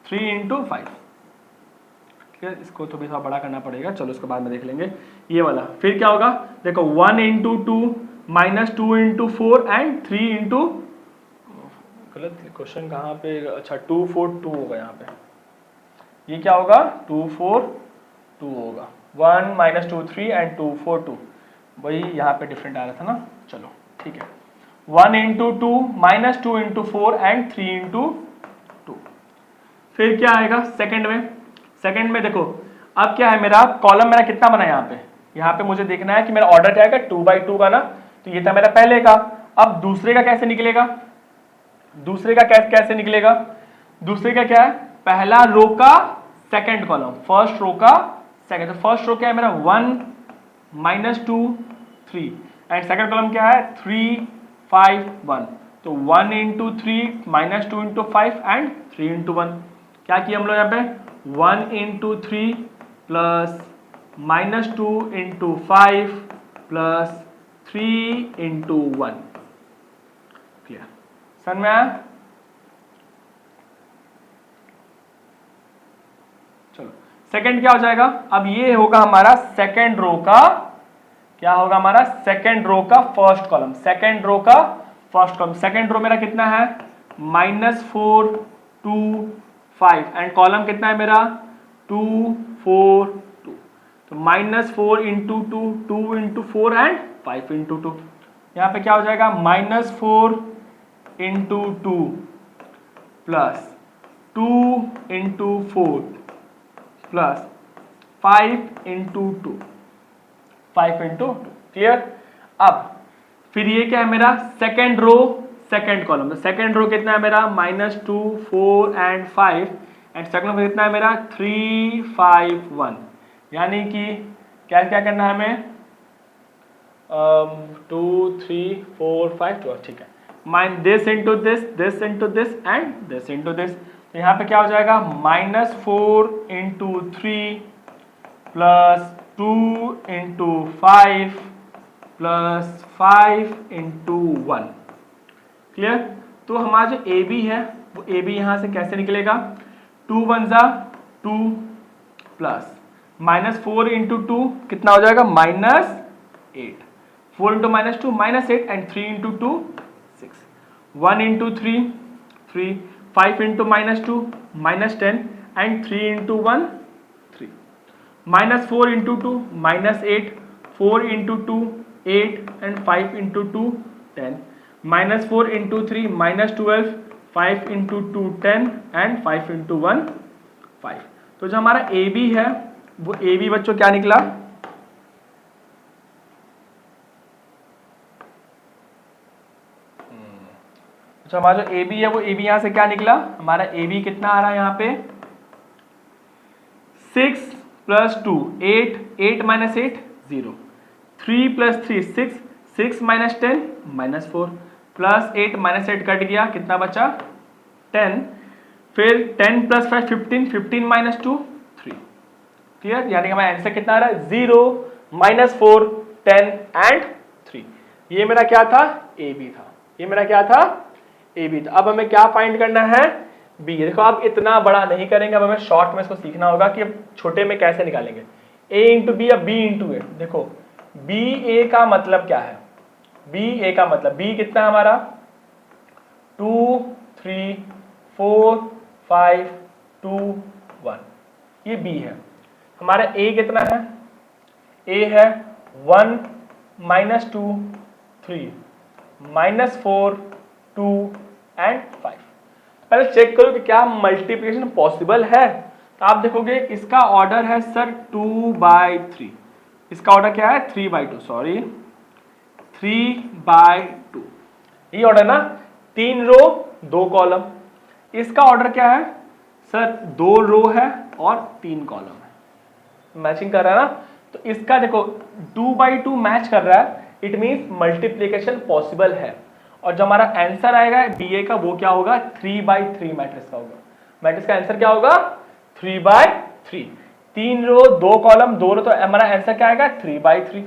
3 इंटू 5। ठीक है, इसको तो भी थोड़ा बड़ा करना पड़ेगा, चलो इसको बाद में देख लेंगे ये वाला। फिर क्या होगा देखो 1 इंटू 2 -2 इंटू 4 एंड 3 इंटू, गलत क्वेश्चन कहाँ पे, अच्छा 2 4 2 होगा यहाँ पे, ये क्या होगा 2 4 2 होगा, 1 -2 3 एंड 2 4 2, वही यहाँ पे डिफरेंट आ रहा था ना। चलो ठीक है, 1 इंटू 2 -2 इंटू 4 एंड 3 इंटू 2। फिर क्या आएगा सेकंड में देखो अब क्या है मेरा कॉलम मेरा कितना बना है, यहाँ पे मुझे देखना है कि मेरा ऑर्डर क्या है 2/2 का ना, तो ये था मेरा पहले का। अब दूसरे का कैसे निकलेगा, दूसरे का कैसे निकलेगा, दूसरे का क्या है पहला रो का सेकंड कॉलम, फर्स्ट रो का सेकंड। तो फर्स्ट रो क्या है मेरा 1 -2 3 एंड सेकंड कॉलम क्या है 3 5 1, तो 1 इंटू 3 -2 इंटू 5 एंड 3 इंटू 1। क्या किया हम लोग यहाँ पे 1 into 3 plus -2 into 5 plus 3 into 1। Clear, समझ में आया? चलो सेकंड क्या हो जाएगा, अब ये होगा हमारा सेकंड रो का, क्या होगा हमारा सेकंड रो का फर्स्ट कॉलम, सेकंड रो का फर्स्ट कॉलम। सेकंड रो मेरा कितना है, -4 2 5 एंड कॉलम कितना है मेरा 2 4 2। तो -4 इंटू 2, 2 इंटू 4 एंड 5 इंटू 2। यहाँ पे क्या हो जाएगा -4 into 2 plus 2 into 4 plus 5 into 2, 5 into 2। Clear? अब फिर ये क्या है मेरा सेकेंड रो सेकेंड कॉलम। तो सेकेंड रो कितना है मेरा -2 4 एंड 5 एंड सेकंड रो कितना है मेरा 3 5 1। यानी कि क्या क्या करना है हमें 2 3 4 5 12। ठीक है, mine this into this into this and this into this. तो यहाँ पे क्या हो जाएगा -4 into 3 plus 2 into 5 plus 5 into 1। Clear? तो हमारा जो ए बी है वो ए बी यहाँ से कैसे निकलेगा, 2 1 जा 2 प्लस -4 इंटू 2 कितना हो जाएगा -8, 4 into -2 -8 and 3 into 2 6, 1 into 3 3, 5 into -2 -10 and 3 into 1 3, -4 into 2 -8, 4 into 2 8 and 5 into 2 10, -4 into 3 -12, 5 into 2 10 and 5 into 1 5। तो जो हमारा ए बी है वो ए बी बच्चों क्या निकला, जो हमारा जो ए बी है वो ए बी यहां से क्या निकला, हमारा ए बी कितना आ रहा है यहाँ पे 6 plus 2 8, 8 minus 8 0, 3 plus 3 6, 6 minus 10 -4 plus 8 minus 8 cut गया, कितना बचा 10, फिर 10 प्लस 5 15, 15 माइनस 2 3। क्लियर? यानी कि हमारा आंसर कितना आ रहा है 0 -4 10 एंड 3। ये मेरा क्या था ए बी था, ये मेरा क्या था ए बी था। अब हमें क्या फाइंड करना है बी। देखो आप इतना बड़ा नहीं करेंगे, अब हमें शॉर्ट में इसको सीखना होगा कि अब छोटे में कैसे निकालेंगे, a इंटू बी या b इंटू ए। देखो बी ए का मतलब क्या है, बी ए का मतलब b कितना है हमारा 2 3 4 5 2 1, ये b है। हमारा a कितना है, a है 1 -2 3 -4 2 एंड 5। पहले चेक करो कि क्या मल्टीप्लिकेशन पॉसिबल है। तो आप देखोगे इसका ऑर्डर है सर 2/3, इसका ऑर्डर क्या है 3/2, सॉरी 3/2। ये ऑर्डर ना 3 रो 2 कॉलम। इसका ऑर्डर क्या है सर 2 रो है और 3 कॉलम है, मैचिंग कर रहा है ना। तो इसका देखो 2/2 मैच कर रहा है, इट मीन्स मल्टीप्लिकेशन पॉसिबल है। और जो हमारा आंसर आएगा बी ए का वो क्या होगा 3/3 मैट्रिक्स का होगा। मैट्रिक्स का आंसर क्या होगा 3/3, 3 रो 2 कॉलम 2 रो, तो हमारा आंसर क्या आएगा 3/3।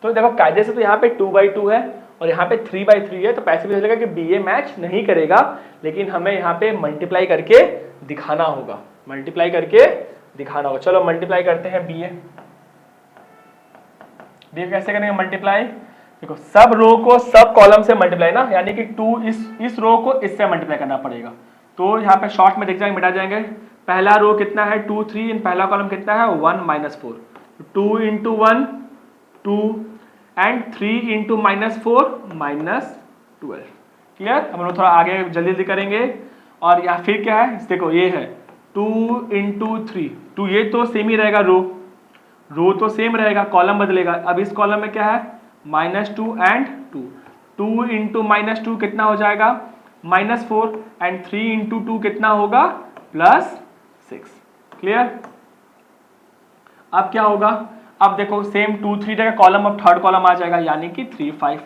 तो देखो कायदे से तो यहाँ पे 2/2 है और यहाँ पे 3/3 है, तो पैसे भी चलेगा कि बी ए मैच नहीं करेगा, लेकिन हमें यहाँ पे मल्टीप्लाई करके दिखाना होगा, मल्टीप्लाई करके दिखाना होगा। चलो मल्टीप्लाई करते हैं बी ए। कैसे करेंगे मल्टीप्लाई, देखो सब रो को सब कॉलम से मल्टीप्लाई ना, यानी कि 2 इस रो को इससे मल्टीप्लाई करना पड़ेगा। तो यहाँ पे शॉर्ट में दिख जाएंगे, मिटा जाएंगे। पहला रो कितना है 2 3, इन पहला कॉलम कितना है 1 -4, 2 इंटू 1 2 एंड 3 इंटू -4 -12। क्लियर? हम लोग थोड़ा आगे जल्दी जल्दी करेंगे। और यहाँ फिर क्या है देखो ये है 2 इंटू 3, 2 ये तो सेम ही रहेगा, रो तो सेम रहेगा, कॉलम बदलेगा। अब इस कॉलम में क्या है -2 एंड 2, 2 इंटू -2 कितना हो जाएगा -4 एंड 3 इंटू 2 कितना होगा +6। क्लियर? अब क्या होगा, अब देखो सेम 2 3 जगह कॉलम, अब थर्ड कॉलम आ जाएगा, यानी कि 3 5,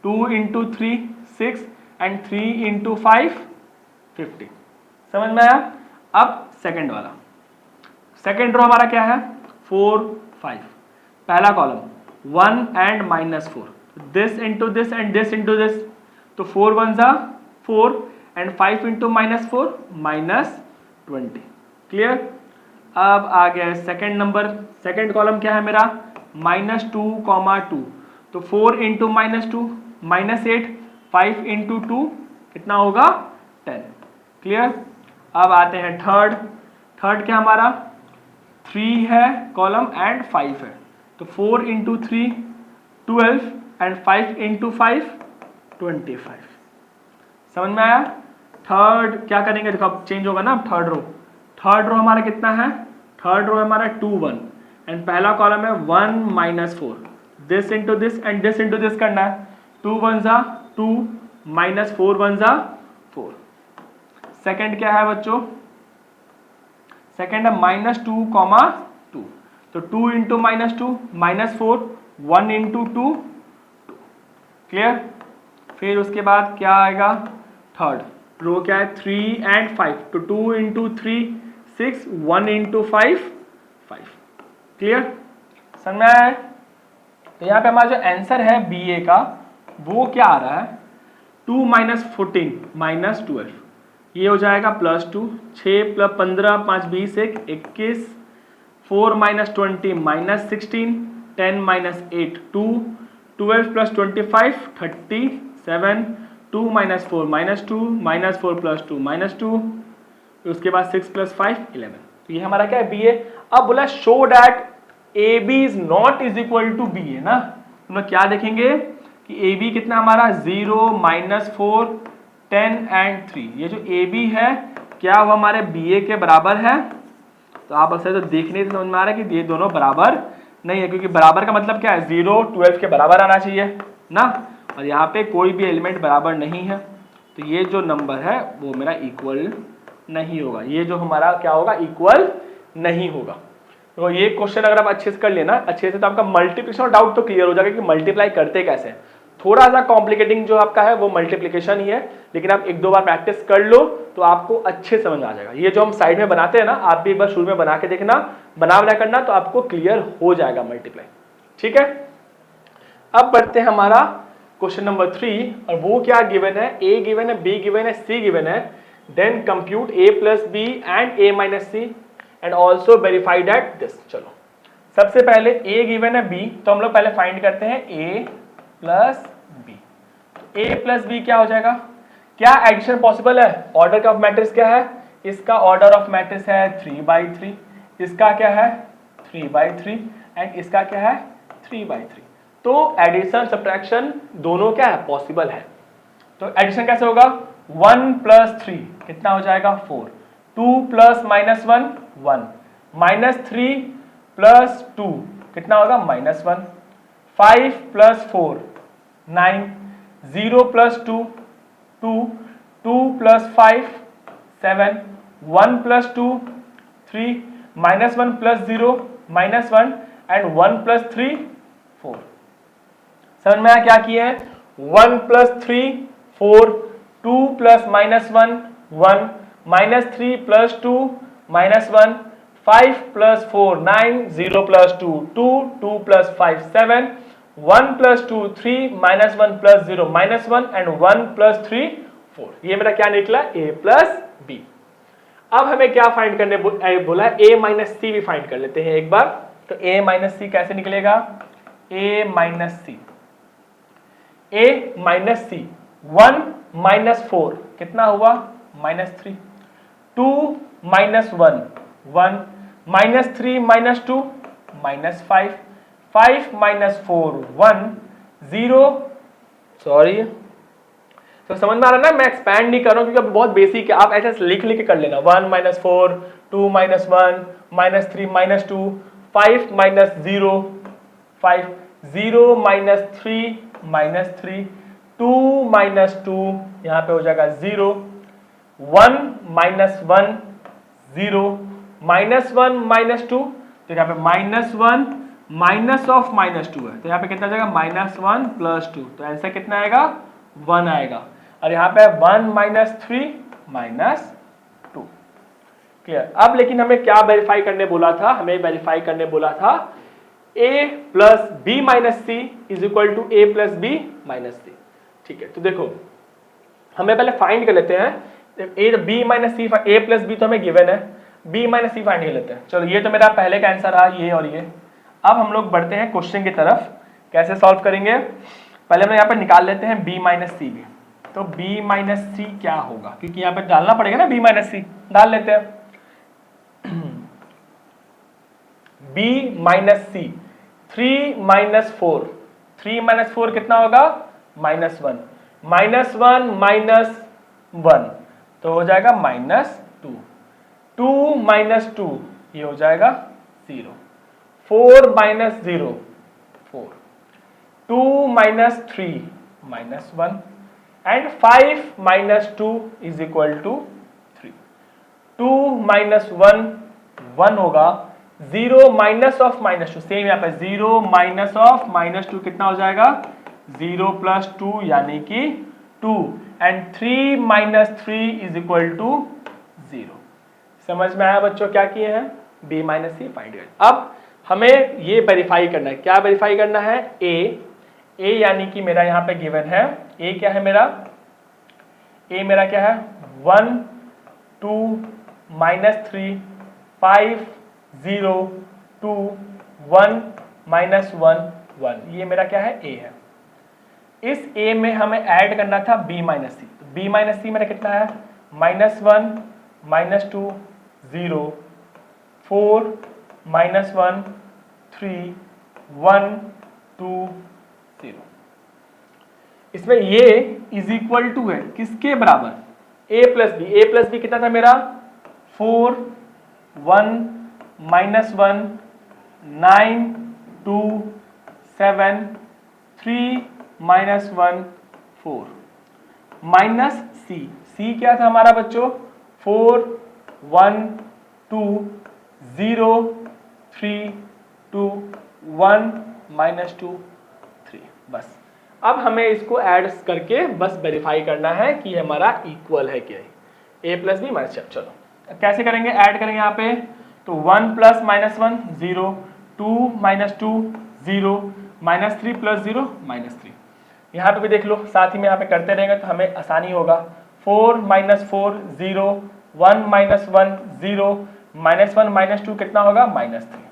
2 इंटू 3 6 एंड 3 इंटू 5 50। समझ में आया? अब सेकेंड वाला, सेकेंड रो हमारा क्या है 4 5, पहला column 1 and -4, this into this and this into this, तो 4 1 ज़ा 4 एंड 5 इंटू -4 -20, क्लियर। अब आ गया सेकेंड नंबर, सेकेंड कॉलम क्या है मेरा -2, 2, तो 4 इंटू -2 -8, 5 इंटू 2 कितना होगा 10, क्लियर। अब आते हैं थर्ड, थर्ड क्या हमारा 3 है कॉलम एंड 5 है, तो 4 इंटू 3 12 एंड 5 इंटू 5 25, समझ में आया। थर्ड क्या करेंगे, देखो अब चेंज होगा ना, अब थर्ड रो, थर्ड रो हमारा कितना है, थर्ड रो हमारा 2 1 एंड पहला कॉलम है 1 -4, this into this and this into this करना है, 2 1 ज़ा 2 -4 1 ज़ा 4। सेकेंड क्या है बच्चों, सेकेंड है -2, 2, तो 2 इंटू -2 -4, 1 इंटू 2 2, क्लियर। फिर उसके बाद क्या आएगा, थर्ड रो क्या है 3 एंड 5, तो 2 इंटू 3 6, 1 इंटू 5 5, क्लियर, समझ में आया। तो यहाँ पे हमारा जो आंसर है बी ए का वो क्या आ रहा है 2 - 14 -12, ये हो जाएगा +2, 6 + 15 5 20 1 21, 4 - 20 -16, 10 - 8 2, 12 + 25 37, 2 - 4 -2 -4 + 2 -2, उसके बाद 6 + 5 11, तो ये हमारा क्या है बी ए। अब बोला show that A B is not is equal to B A ना, हम लोग क्या देखेंगे कि ए बी कितना हमारा 0 -4 10 एंड 3, ये जो ए बी है क्या वो हमारे बी ए के बराबर है, तो आप अक्सर तो देखने से समझ में आ रहा है कि ये दोनों बराबर नहीं है, क्योंकि बराबर का मतलब क्या है 0 12 के बराबर आना चाहिए ना, और यहाँ पे कोई भी एलिमेंट बराबर नहीं है, तो ये जो नंबर है वो मेरा इक्वल नहीं होगा, ये जो हमारा क्या होगा इक्वल नहीं होगा। तो ये क्वेश्चन अगर आप अच्छे से कर लेना अच्छे से, तो आपका मल्टीप्लिकेशन और डाउट तो क्लियर हो जाएगा कि मल्टीप्लाई करते कैसे हैं। थोड़ा सा कॉम्प्लिकेटिंग जो आपका है वो मल्टीप्लिकेशन ही है, लेकिन आप एक दो बार प्रैक्टिस कर लो तो आपको अच्छे समझ आ जाएगा। ये जो हम साइड में बनाते हैं ना, आप भी एक बार शुरू में बना के देखना, बना करना, तो आपको क्लियर हो जाएगा मल्टीप्लाई, ठीक है। अब बढ़ते हैं हमारा क्वेश्चन नंबर 3, और वो क्या गिवन है, ए गिवन है, बी गिवन है, सी गिवन है, then compute a + b and a - c and also verify that this. चलो सबसे पहले a गिवन है, b, तो हम लोग पहले फाइंड करते हैं a + b, a + b क्या हो जाएगा, क्या एडिशन पॉसिबल है, ऑर्डर का मैट्रिक्स क्या है, इसका ऑर्डर ऑफ मैट्रिक्स है 3/3, इसका क्या है 3/3 एंड इसका क्या है 3/3, तो एडिशन सब्ट्रैक्शन दोनों क्या है पॉसिबल है। तो एडिशन कैसे होगा 1 + 3 कितना हो जाएगा 4, 2 + -1 1, -3 + 2 कितना होगा -1, 5 + 4 9, 0 + 2 2, 2 + 5 7, 1 + 2 3, -1 + 0 -1 एंड 1 + 3 4। समझ में आया क्या किए हैं, 1 + 3 4, 2 + -1 1, -3 + 2 -1, 5 + 4 9, 0 + 2 2, 2 + 5 7, 1 + 2 3, -1 + 0 -1 एंड 1 + 3 4। ये मेरा क्या निकला a + b। अब हमें क्या फाइंड करने बोला है, a - c भी फाइंड कर लेते हैं एक बार। तो a - c कैसे निकलेगा, a - c, a - c 1 - 4 कितना हुआ -3, 2 - 1 1, -3 - 2 -5, 5 - 4 1 0, सॉरी तो समझ में आ रहा है ना, मैं एक्सपैंड नहीं कर रहा हूं क्योंकि अब बहुत बेसिक है, आप ऐसे लिख के कर लेना 1 - 4 2 - 1 -3 - 2 5 - 0 5 0 - 3 -3 2 - 2 यहाँ पे हो जाएगा 0 1 - 1 0 -1 - 2, तो यहाँ पे -1 माइनस ऑफ -2 है, तो यहाँ पे कितना जाएगा -1 + 2, तो आंसर कितना आएगा 1 आएगा। और यहाँ पे 1 - 3 - 2। क्लियर। अब लेकिन हमें क्या वेरीफाई करने बोला था, हमें वेरीफाई करने बोला था a plus B minus C is equal to A plus B minus C. ठीक है, तो देखो हमें पहले फाइंड कर लेते हैं A B minus C, A plus B तो हमें गिवन है, बी माइनस सी फाइंड कर लेते हैं। चलो ये तो मेरा पहले का आंसर रहा, ये और ये। अब हम लोग बढ़ते हैं क्वेश्चन की तरफ, कैसे सॉल्व करेंगे। पहले हम यहाँ पर निकाल लेते हैं बी माइनस सी भी, तो बी माइनस सी क्या होगा, क्योंकि यहाँ पर डालना पड़ेगा ना, बी माइनस सी डाल लेते हैं। b माइनस सी, 3 माइनस 4, 3 माइनस 4 कितना होगा, -1, -1 माइनस 1 तो हो जाएगा -2, 2 माइनस 2 ये हो जाएगा 0, 4 minus 0 4, 2 minus 3 -1 and 5 minus 2 is equal to 3, 2 minus 1 1 होगा, 0 माइनस ऑफ -2 सेम यहाँ पे 0 माइनस ऑफ -2 कितना हो जाएगा, 0 प्लस 2 यानी कि 2 and 3 minus 3 is equal to 0। समझ में आया बच्चों क्या किए हैं, b माइनस सी फाइंड कर। अब हमें ये वेरीफाई करना है, क्या वेरीफाई करना है, a यानी कि मेरा यहाँ पे गिवन है a क्या है मेरा, a मेरा क्या है 1 2 -3 5 0 2 1 -1 1, ये मेरा क्या है a है। इस a में हमें ऐड करना था b माइनस सी, तो b माइनस सी मेरा कितना है -1 -2 0 4 -1 3 1 2 0। इसमें ये इज इक्वल टू है किसके बराबर, a प्लस बी कितना था मेरा 4 1 -1 9 2 7 3 -1 4 माइनस सी क्या था हमारा बच्चों 4 1 2 0 3 2 1 -2 3। बस अब हमें इसको ऐड करके बस वेरीफाई करना है कि हमारा इक्वल है क्या, a प्लस बी माइनस। चलो कैसे करेंगे, ऐड करेंगे यहाँ पे, तो 1 प्लस -1 0 2 -2 0 -3 प्लस 0 -3। यहाँ पे भी देख लो, साथ ही में यहाँ पे करते रहेंगे तो हमें आसानी होगा। 4 -4 0 1 -1 0 -1 -2 कितना होगा -3,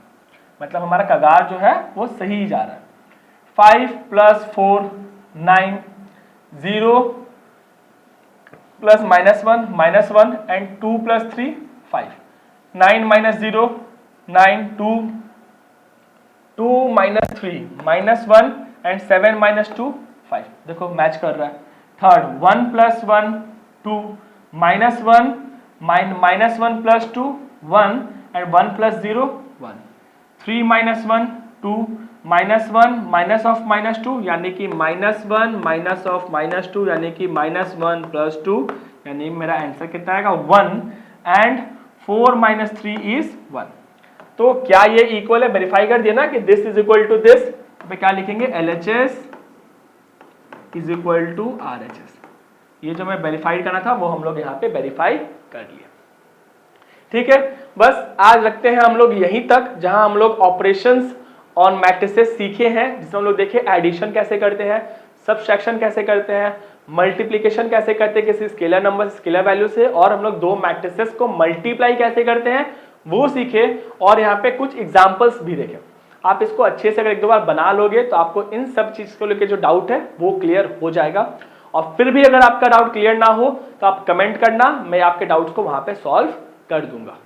मतलब हमारा कगार जो है वो सही जा रहा है। 5 plus 4 9 0 plus -1 and 2 plus 3 5 9 minus 0 9 2 2 minus 3 -1 and 7 -2 5। देखो मैच कर रहा है। Third 1 plus 1 2 -1 -1 plus 2 1 and 1 plus 0 1 3 -1 2 -1 minus of -2 यानी कि -1 माइनस ऑफ -2 यानी कि -1 प्लस 2 यानी मेरा आंसर कितना आएगा 1 एंड 4 - 3 इज 1। तो क्या ये इक्वल है, वेरीफाई कर दिया ना कि this is equal to this, तो क्या लिखेंगे LHS is equal to RHS। ये जो मैं वेरीफाई करना था वो हम लोग यहाँ पे वेरीफाई कर लिया। ठीक है, बस आज रखते हैं हम लोग यहीं तक, जहां हम लोग ऑपरेशंस ऑन मैट्रिसेस सीखे हैं, जिसमें हम लोग देखे एडिशन कैसे करते हैं, सबट्रैक्शन कैसे करते हैं, मल्टीप्लिकेशन कैसे करते हैं किसी स्केलर नंबर स्केलर वैल्यू से, और हम लोग दो मैट्रिसेस को मल्टीप्लाई कैसे करते हैं वो सीखे, और यहाँ पे कुछ एग्जांपल्स भी देखे। आप इसको अच्छे से अगर एक दो बार बना लोगे तो आपको इन सब चीज को लेकर जो डाउट है वो क्लियर हो जाएगा। और फिर भी अगर आपका डाउट क्लियर ना हो तो आप कमेंट करना, मैं आपके डाउट्स को वहां पे सॉल्व कर दूंगा।